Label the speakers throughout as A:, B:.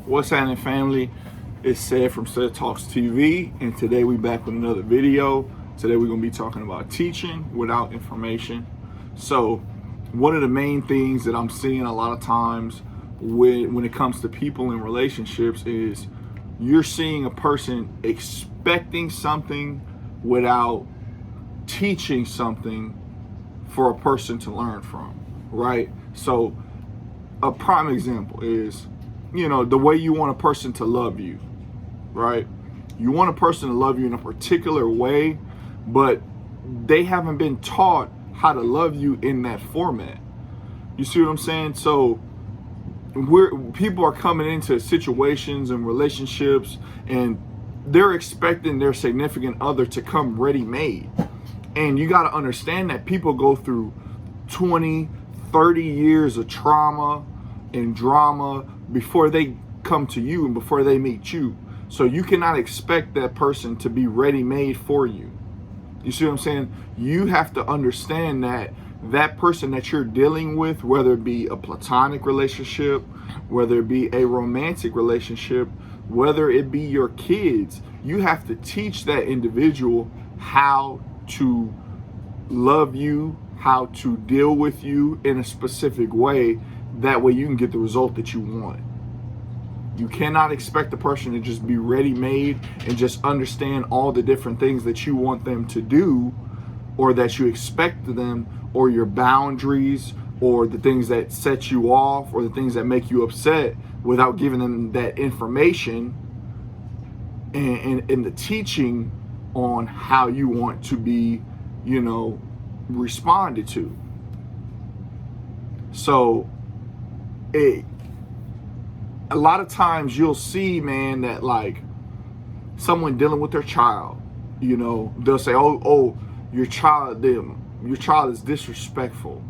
A: What's happening, family? It's Seth from Seth Talks TV, and today we back with another video. Today we're going to be talking about teaching without information. So one of the main things that I'm seeing a lot of times when it comes to people in relationships is you're seeing a person expecting something without teaching something for a person to learn from, right? So a prime example is, the way you want a person to love you, right? You want a person to love you in a particular way, but they haven't been taught how to love you in that format. You see what I'm saying? So people are coming into situations and relationships and they're expecting their significant other to come ready-made. And you got to understand that people go through 20, 30 years of trauma and drama before they come to you and before they meet you. So you cannot expect that person to be ready-made for you. You see what I'm saying? You have to understand that that person that you're dealing with, whether it be a platonic relationship, whether it be a romantic relationship, whether it be your kids, you have to teach that individual how to love you, how to deal with you in a specific way. That way you can get the result that you want. You cannot expect the person to just be ready-made and just understand all the different things that you want them to do, or that you expect of them, or your boundaries, or the things that set you off, or the things that make you upset, without giving them that information and the teaching on how you want to be, responded to. So a lot of times you'll see, man, that like someone dealing with their child, they'll say, oh, your child is disrespectful.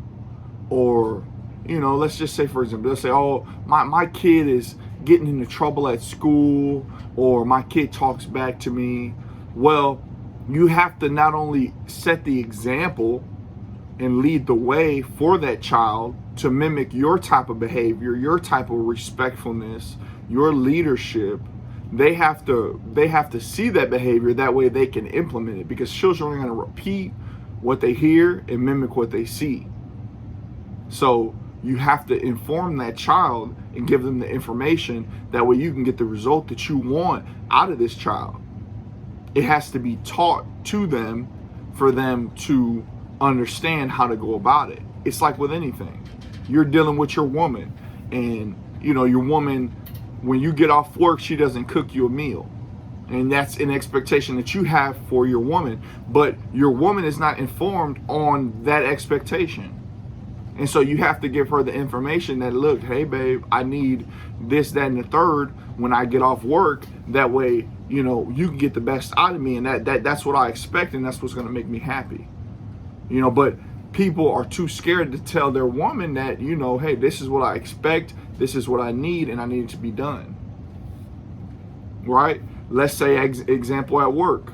A: Or, let's just say, for example, they'll say, oh, my kid is getting into trouble at school, or my kid talks back to me. Well, you have to not only set the example and lead the way for that child to mimic your type of behavior, your type of respectfulness, your leadership. They have to see that behavior, that way they can implement it, because children are going to repeat what they hear and mimic what they see. So you have to inform that child and give them the information, that way you can get the result that you want out of this child. It has to be taught to them for them to understand how to go about it. It's like with anything. You're dealing with your woman, and your woman, when you get off work, she doesn't cook you a meal. And that's an expectation that you have for your woman, but your woman is not informed on that expectation. And so you have to give her the information that, look, hey babe, I need this, that, and the third when I get off work. That way, you can get the best out of me, and that's what I expect, and that's what's going to make me happy. But people are too scared to tell their woman that, hey, this is what I expect, this is what I need, and I need it to be done. Right? Let's say, example, at work.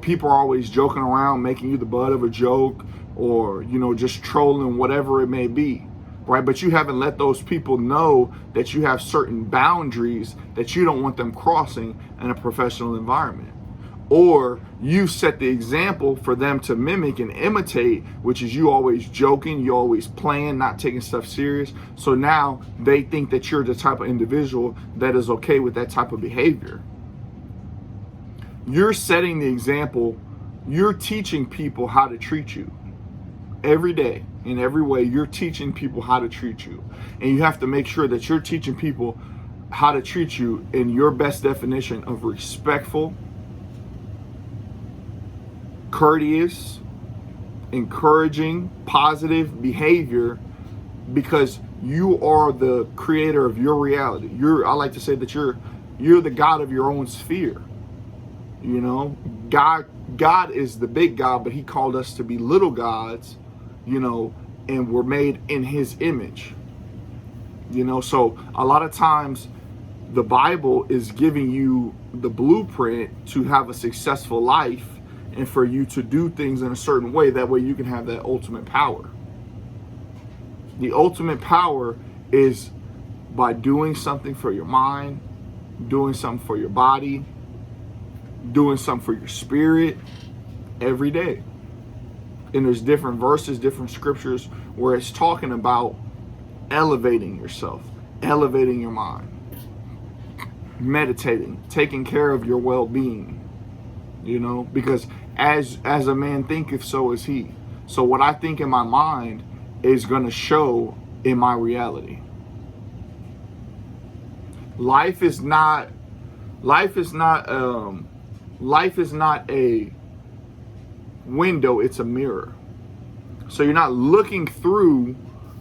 A: People are always joking around, making you the butt of a joke, or, just trolling, whatever it may be. Right? But you haven't let those people know that you have certain boundaries that you don't want them crossing in a professional environment. Or you set the example for them to mimic and imitate, which is you always joking, you always playing, not taking stuff serious. So now they think that you're the type of individual that is okay with that type of behavior. You're setting the example. You're teaching people how to treat you. Every day, in every way, you're teaching people how to treat you. And you have to make sure that you're teaching people how to treat you in your best definition of respectful, courteous, encouraging, positive behavior, because you are the creator of your reality. I like to say that you're the God of your own sphere. God is the big God, but he called us to be little gods, and we're made in his image. So a lot of times the Bible is giving you the blueprint to have a successful life, and for you to do things in a certain way. That way you can have that ultimate power. The ultimate power is by doing something for your mind, doing something for your body, doing something for your spirit every day. And there's different verses, different scriptures where it's talking about elevating yourself, elevating your mind, meditating, taking care of your well-being, because as a man thinketh, so is he. So what I think in my mind is going to show in my reality. Life is not a window, it's a mirror. So you're not looking through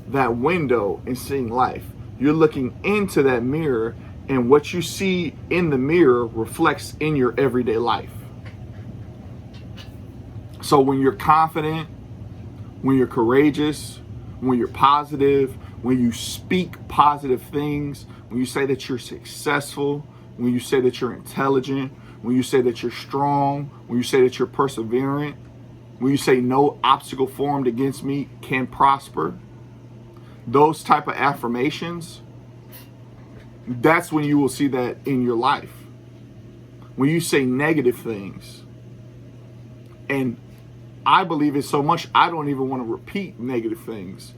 A: that window and seeing life. You're looking into that mirror, and what you see in the mirror reflects in your everyday life. So when you're confident, when you're courageous, when you're positive, when you speak positive things, when you say that you're successful, when you say that you're intelligent, when you say that you're strong, when you say that you're perseverant, when you say no obstacle formed against me can prosper, those type of affirmations, that's when you will see that in your life. When you say negative things, and I believe it so much, I don't even want to repeat negative things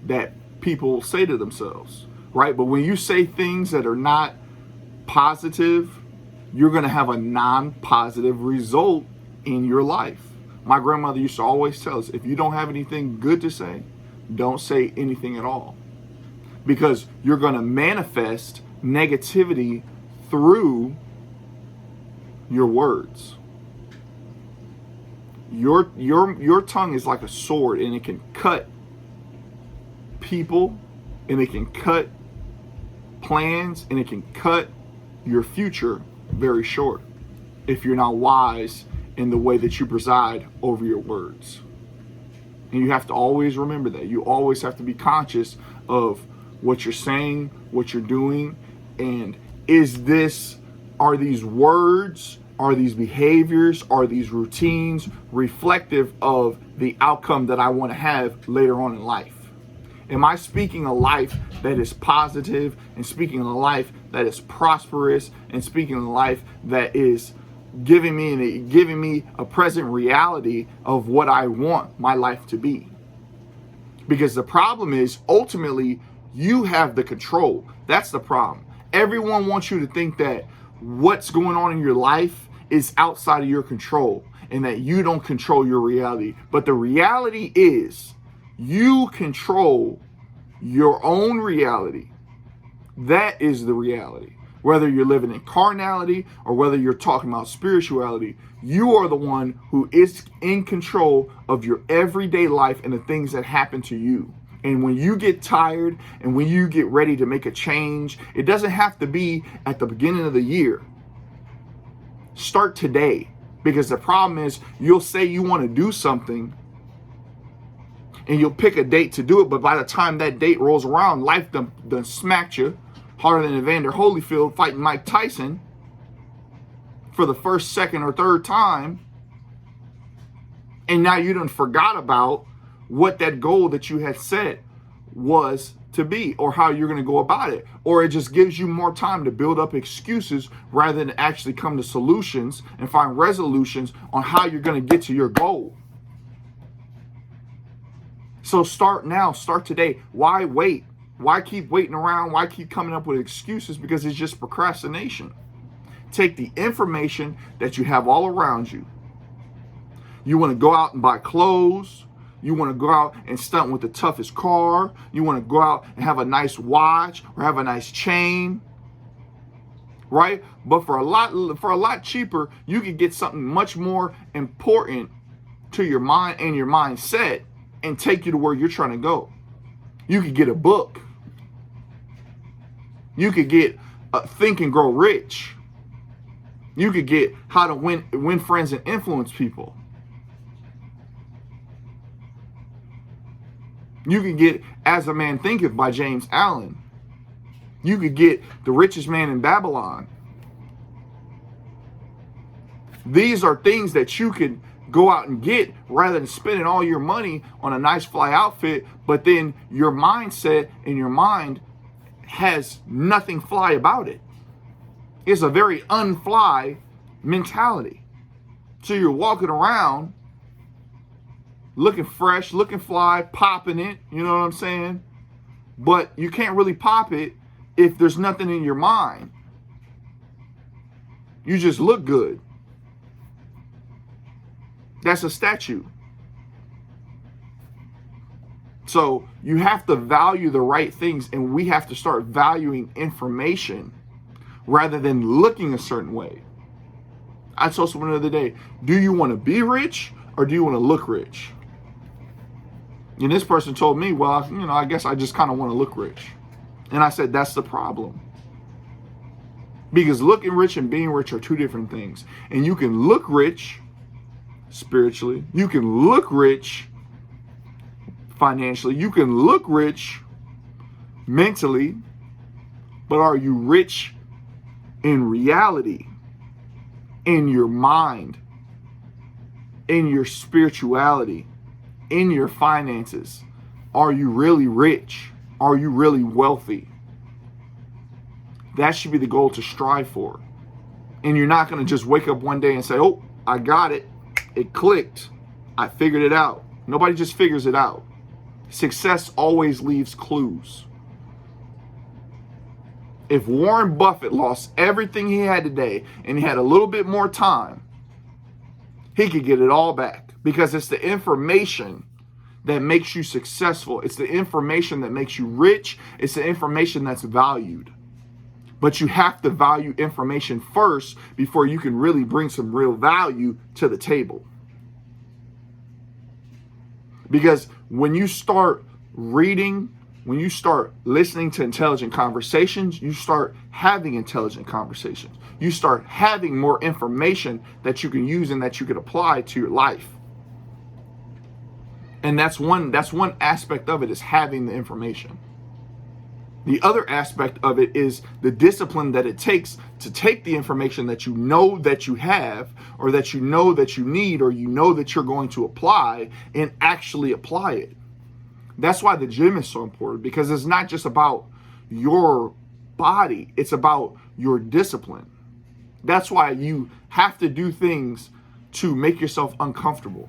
A: that people say to themselves, right? But when you say things that are not positive, you're going to have a non-positive result in your life. My grandmother used to always tell us, if you don't have anything good to say, don't say anything at all. Because you're going to manifest negativity through your words. Your tongue is like a sword, and it can cut people, and it can cut plans, and it can cut your future very short if you're not wise in the way that you preside over your words. And you have to always remember that. You always have to be conscious of what you're saying, what you're doing, and are these words, are these behaviors, are these routines reflective of the outcome that I want to have later on in life? Am I speaking a life that is positive, and speaking a life that is prosperous, and speaking a life that is giving me a present reality of what I want my life to be? Because the problem is, ultimately, you have the control. That's the problem. Everyone wants you to think that what's going on in your life is outside of your control and that you don't control your reality. But the reality is, you control your own reality. That is the reality. Whether you're living in carnality or whether you're talking about spirituality, you are the one who is in control of your everyday life and the things that happen to you. And when you get tired and when you get ready to make a change, it doesn't have to be at the beginning of the year. Start today. Because the problem is, you'll say you want to do something and you'll pick a date to do it, but by the time that date rolls around, life done smacked you harder than Evander Holyfield fighting Mike Tyson for the first, second, or third time. And now you done forgot about what that goal that you had set was to be, or how you're going to go about it. Or it just gives you more time to build up excuses rather than actually come to solutions and find resolutions on how you're going to get to your goal. So start now, start today. Why wait? Why keep waiting around? Why keep coming up with excuses? Because it's just procrastination. Take the information that you have all around you. You want to go out and buy clothes. You want to go out and stunt with the toughest car. You want to go out and have a nice watch or have a nice chain, right? But for a lot cheaper, you can get something much more important to your mind and your mindset and take you to where you're trying to go. You could get a book. You could get Think and Grow Rich. You could get How to Win Friends and Influence People. You could get As a Man Thinketh by James Allen. You could get The Richest Man in Babylon. These are things that you could go out and get rather than spending all your money on a nice fly outfit, but then your mindset and your mind has nothing fly about it. It's a very unfly mentality. So you're walking around looking fresh, looking fly, popping it, you know what I'm saying? But you can't really pop it if there's nothing in your mind. You just look good. That's a statue. So you have to value the right things, and we have to start valuing information rather than looking a certain way. I told someone the other day, do you want to be rich or do you want to look rich? And this person told me, well, I guess I just kind of want to look rich. And I said, that's the problem. Because looking rich and being rich are two different things. And you can look rich spiritually. You can look rich financially. You can look rich mentally. But are you rich in reality? In your mind? In your spirituality? In your finances? Are you really rich? Are you really wealthy? That should be the goal to strive for. And you're not going to just wake up one day and say, oh, I got it. It clicked. I figured it out. Nobody just figures it out. Success always leaves clues. If Warren Buffett lost everything he had today and he had a little bit more time, he could get it all back, because it's the information that makes you successful. It's the information that makes you rich. It's the information that's valued. But you have to value information first before you can really bring some real value to the table. Because when you start reading, when you start listening to intelligent conversations, you start having intelligent conversations. You start having more information that you can use and that you can apply to your life. And that's one aspect of it, is having the information. The other aspect of it is the discipline that it takes to take the information that you know that you have, or that you know that you need, or you know that you're going to apply, and actually apply it. That's why the gym is so important, because it's not just about your body, it's about your discipline. That's why you have to do things to make yourself uncomfortable.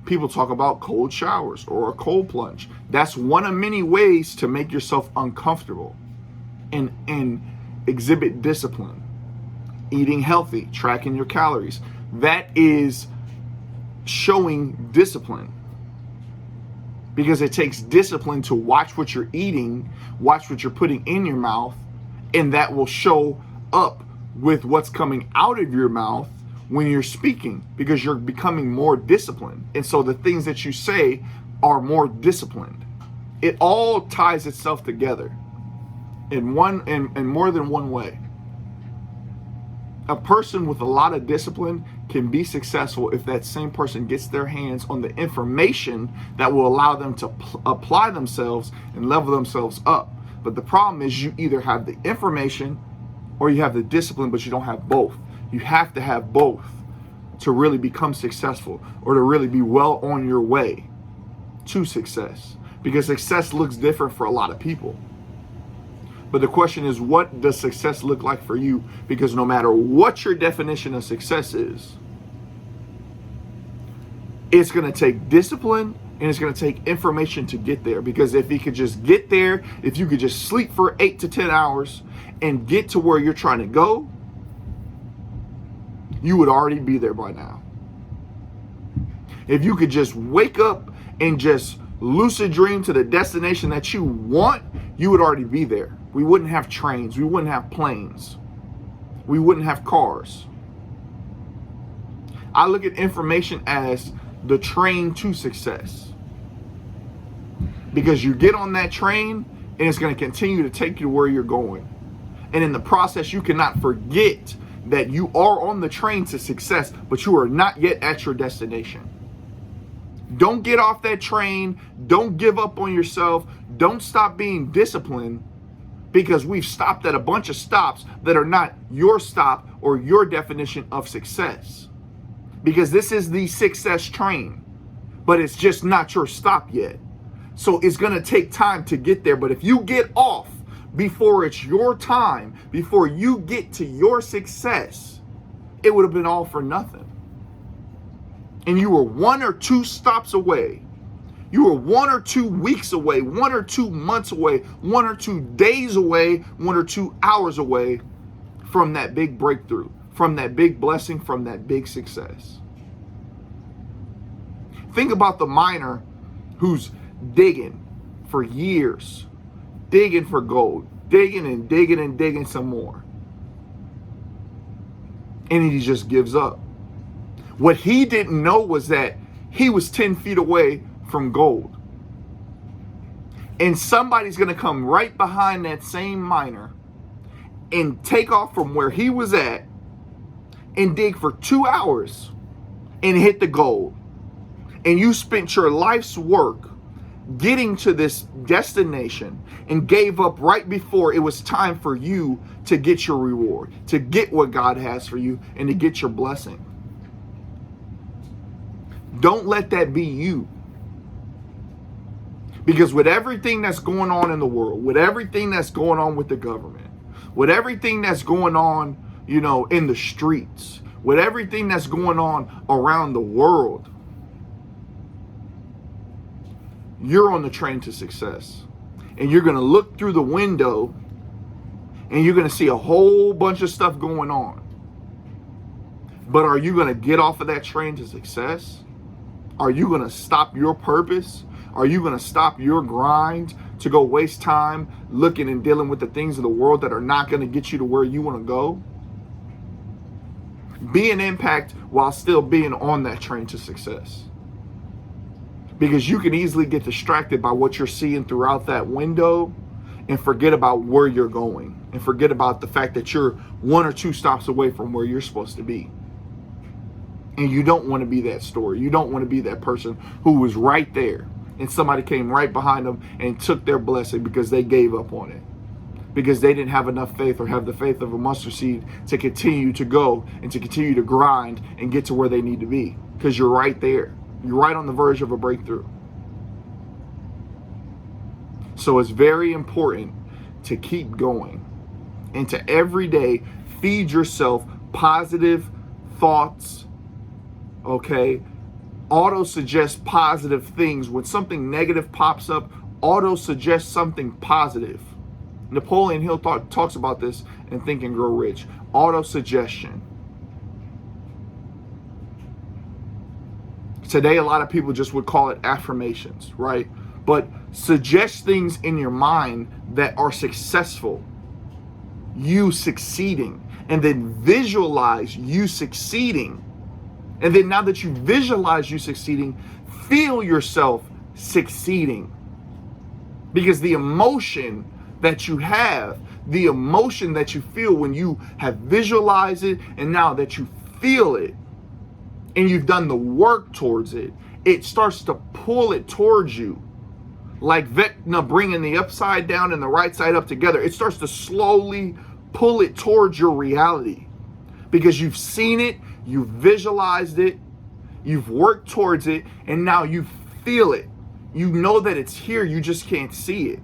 A: People talk about cold showers or a cold plunge. That's one of many ways to make yourself uncomfortable and exhibit discipline. Eating healthy, tracking your calories. That is showing discipline. Because it takes discipline to watch what you're eating, watch what you're putting in your mouth, and that will show up with what's coming out of your mouth when you're speaking, because you're becoming more disciplined. And so the things that you say are more disciplined. It all ties itself together in more than one way. A person with a lot of discipline can be successful if that same person gets their hands on the information that will allow them to apply themselves and level themselves up. But the problem is, you either have the information or you have the discipline, but you don't have both. You have to have both to really become successful, or to really be well on your way to success. Because success looks different for a lot of people. But the question is, what does success look like for you? Because no matter what your definition of success is, it's going to take discipline and it's going to take information to get there. Because if you could just get there, if you could just sleep for 8 to 10 hours and get to where you're trying to go, you would already be there by now. If you could just wake up and just lucid dream to the destination that you want, you would already be there. We wouldn't have trains. We wouldn't have planes. We wouldn't have cars. I look at information as the train to success. Because you get on that train and it's going to continue to take you to where you're going. And in the process, you cannot forget that you are on the train to success, but you are not yet at your destination. Don't get off that train. Don't give up on yourself. Don't stop being disciplined, because we've stopped at a bunch of stops that are not your stop or your definition of success. Because this is the success train, but it's just not your stop yet. So it's going to take time to get there. But if you get off before it's your time, before you get to your success, it would have been all for nothing. And you were 1 or 2 stops away. You were 1 or 2 weeks away, 1 or 2 months away, 1 or 2 days away, 1 or 2 hours away from that big breakthrough, from that big blessing, from that big success. Think about the miner who's digging for years, digging for gold, digging and digging and digging some more. And he just gives up. What he didn't know was that he was 10 feet away from gold. And somebody's going to come right behind that same miner and take off from where he was at and dig for 2 hours and hit the gold. And you spent your life's work getting to this destination and gave up right before it was time for you to get your reward, to get what God has for you, and to get your blessing. Don't let that be you. Because with everything that's going on in the world, with everything that's going on with the government, with everything that's going on, in the streets, with everything that's going on around the world, you're on the train to success. And you're going to look through the window and you're going to see a whole bunch of stuff going on. But are you going to get off of that train to success? Are you going to stop your purpose? Are you going to stop your grind to go waste time looking and dealing with the things of the world that are not going to get you to where you want to go? Be an impact while still being on that train to success. Because you can easily get distracted by what you're seeing throughout that window and forget about where you're going and forget about the fact that you're 1 or 2 stops away from where you're supposed to be. And you don't want to be that story. You don't want to be that person who was right there and somebody came right behind them and took their blessing because they gave up on it. Because they didn't have enough faith or have the faith of a mustard seed to continue to go and to continue to grind and get to where they need to be. Because you're right there. You're right on the verge of a breakthrough. So it's very important to keep going and to every day feed yourself positive thoughts, okay? Auto-suggest positive things. When something negative pops up, auto-suggest something positive. Napoleon Hill talks about this in Think and Grow Rich. Auto-suggestion. Today, a lot of people just would call it affirmations, right? But suggest things in your mind that are successful, you succeeding, and then visualize you succeeding. And then now that you visualize you succeeding, feel yourself succeeding. Because the emotion that you have, the emotion that you feel when you have visualized it, and now that you feel it, and you've done the work towards it, it starts to pull it towards you. Like Vecna bringing the upside down and the right side up together. It starts to slowly pull it towards your reality. Because you've seen it, you've visualized it, you've worked towards it, and now you feel it. You know that it's here, you just can't see it.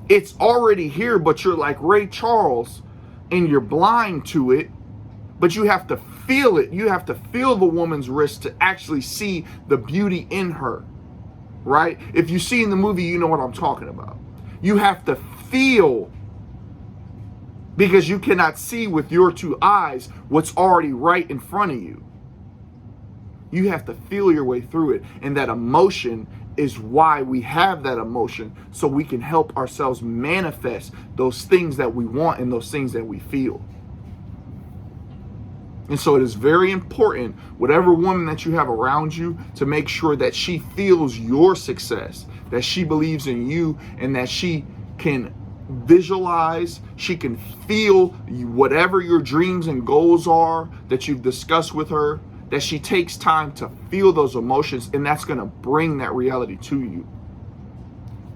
A: It's already here, but you're like Ray Charles, and you're blind to it. But you have to feel it. You have to feel the woman's wrist to actually see the beauty in her, right? If you see in the movie, you know what I'm talking about. You have to feel, because you cannot see with your 2 eyes what's already right in front of you. You have to feel your way through it. And that emotion is why we have that emotion, so we can help ourselves manifest those things that we want and those things that we feel. And so it is very important, whatever woman that you have around you, to make sure that she feels your success, that she believes in you, and that she can visualize, she can feel whatever your dreams and goals are that you've discussed with her, that she takes time to feel those emotions, and that's going to bring that reality to you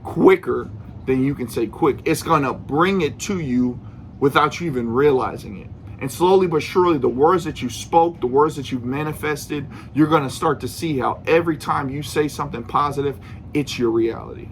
A: quicker than you can say quick. It's going to bring it to you without you even realizing it. And slowly but surely, the words that you spoke, the words that you've manifested, you're going to start to see how every time you say something positive, it's your reality.